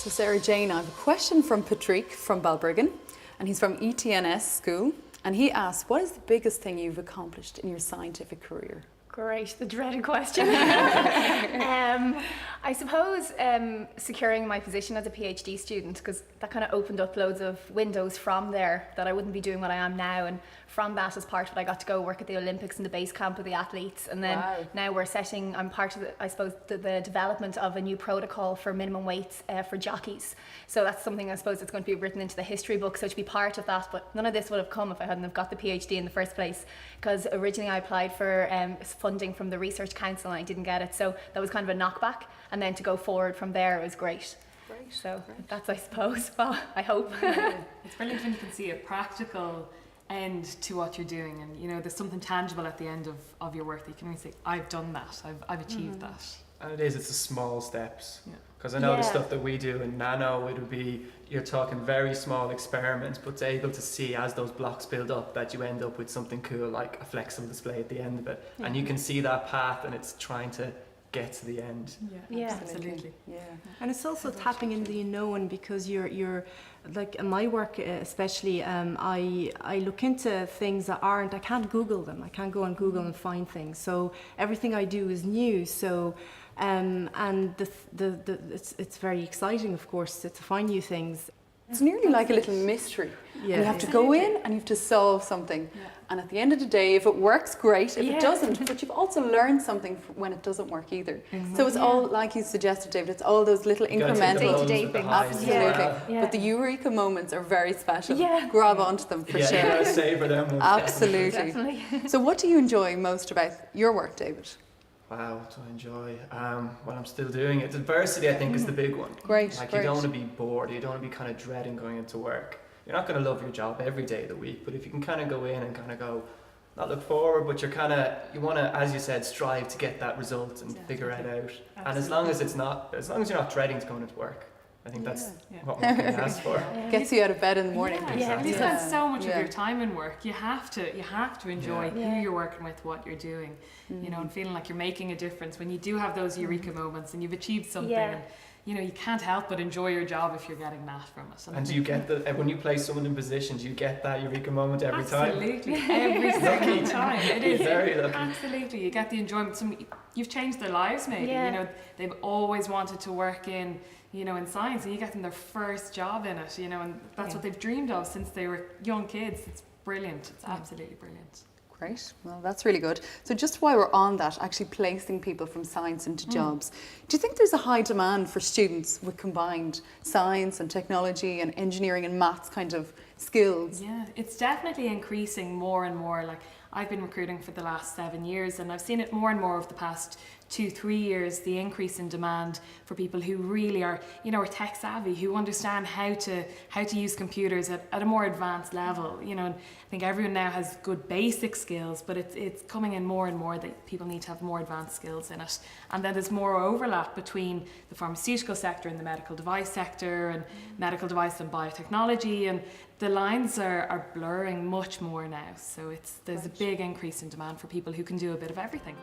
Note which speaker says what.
Speaker 1: So Sarah Jane, I have a question from Patrick from Balbriggan, and he's from ETNS school, and he asks, what is the biggest thing you've accomplished in your scientific career?
Speaker 2: Great, the dreaded question. I suppose securing my position as a PhD student, because that kind of opened up loads of windows from there that I wouldn't be doing what I am now, and from that as part of it I got to go work at the Olympics in the base camp with the athletes, and then now I'm part of the development of a new protocol for minimum weights for jockeys. So that's something I suppose that's going to be written into the history book, so to be part of that, but none of this would have come if I hadn't have got the PhD in the first place, because originally I applied for funding from the Research Council and I didn't get it, so that was kind of a knockback, and then to go forward from there was great. So that's, I suppose, well, I hope.
Speaker 3: It's brilliant when you can see a practical end to what you're doing, and you know there's something tangible at the end of your work that you can really say, I've done that, I've achieved that.
Speaker 4: And it's the small steps, because I know the stuff that we do in nano, it would be, you're talking very small experiments, but able to see as those blocks build up that you end up with something cool like a flexible display at the end of it, and you can see that path, and it's trying to get to the end.
Speaker 3: Absolutely.
Speaker 5: And it's also tapping into the unknown, because you're like in my work especially, I look into things that I can't Google them, I can't go on Google and find things, so everything I do is new, so and it's very exciting, of course, to find new things.
Speaker 1: It's nearly like a little mystery. And you have to go in and you have to solve something. And at the end of the day, if it works, great. If it doesn't, but you've also learned something when it doesn't work either. So it's all, like you suggested, David, it's all those little incremental
Speaker 2: day-to-day things.
Speaker 1: Absolutely. But the eureka moments are very special. Grab onto them for sure.
Speaker 4: Savor them.
Speaker 1: Absolutely.
Speaker 2: Definitely.
Speaker 1: So what do you enjoy most about your work, David?
Speaker 4: Wow, what do I enjoy? Well, I'm still doing it. Diversity, I think, is the big one.
Speaker 1: Great.
Speaker 4: Like, you don't want to be bored, you don't want to be kind of dreading going into work. You're not going to love your job every day of the week, but if you can kind of go in and kind of go, not look forward, but you want to, as you said, strive to get that result and figure it out. And as long as you're not dreading to go into work, I think that's what one can ask for.
Speaker 1: Gets you out of bed in the morning.
Speaker 3: You spend so much of your time in work. You have to enjoy who you're working with, what you're doing, you know, and feeling like you're making a difference when you do have those eureka moments and you've achieved something. And, you know, you can't help but enjoy your job if you're getting that from it.
Speaker 4: And do you get when you place someone in positions, you get that eureka moment every time?
Speaker 3: Absolutely, every single time. It is
Speaker 4: very lucky.
Speaker 3: Absolutely, you get the enjoyment. You've changed their lives, maybe. You know, they've always wanted to work in science, and you get them their first job in it. You know, and that's what they've dreamed of since they were young kids. It's brilliant. It's absolutely brilliant.
Speaker 1: Great, well that's really good. So just while we're on that, actually placing people from science into jobs, do you think there's a high demand for students with combined science and technology and engineering and maths kind of skills?
Speaker 3: Yeah, it's definitely increasing more and more. Like, I've been recruiting for the last 7 years, and I've seen it more and more over the past 2-3 years, the increase in demand for people who really are, are tech savvy, who understand how to use computers at a more advanced level. You know, and I think everyone now has good basic skills, but it's coming in more and more that people need to have more advanced skills in it. And then there's more overlap between the pharmaceutical sector and the medical device sector, and medical device and biotechnology, and the lines are blurring much more now. So there's a big increase in demand for people who can do a bit of everything.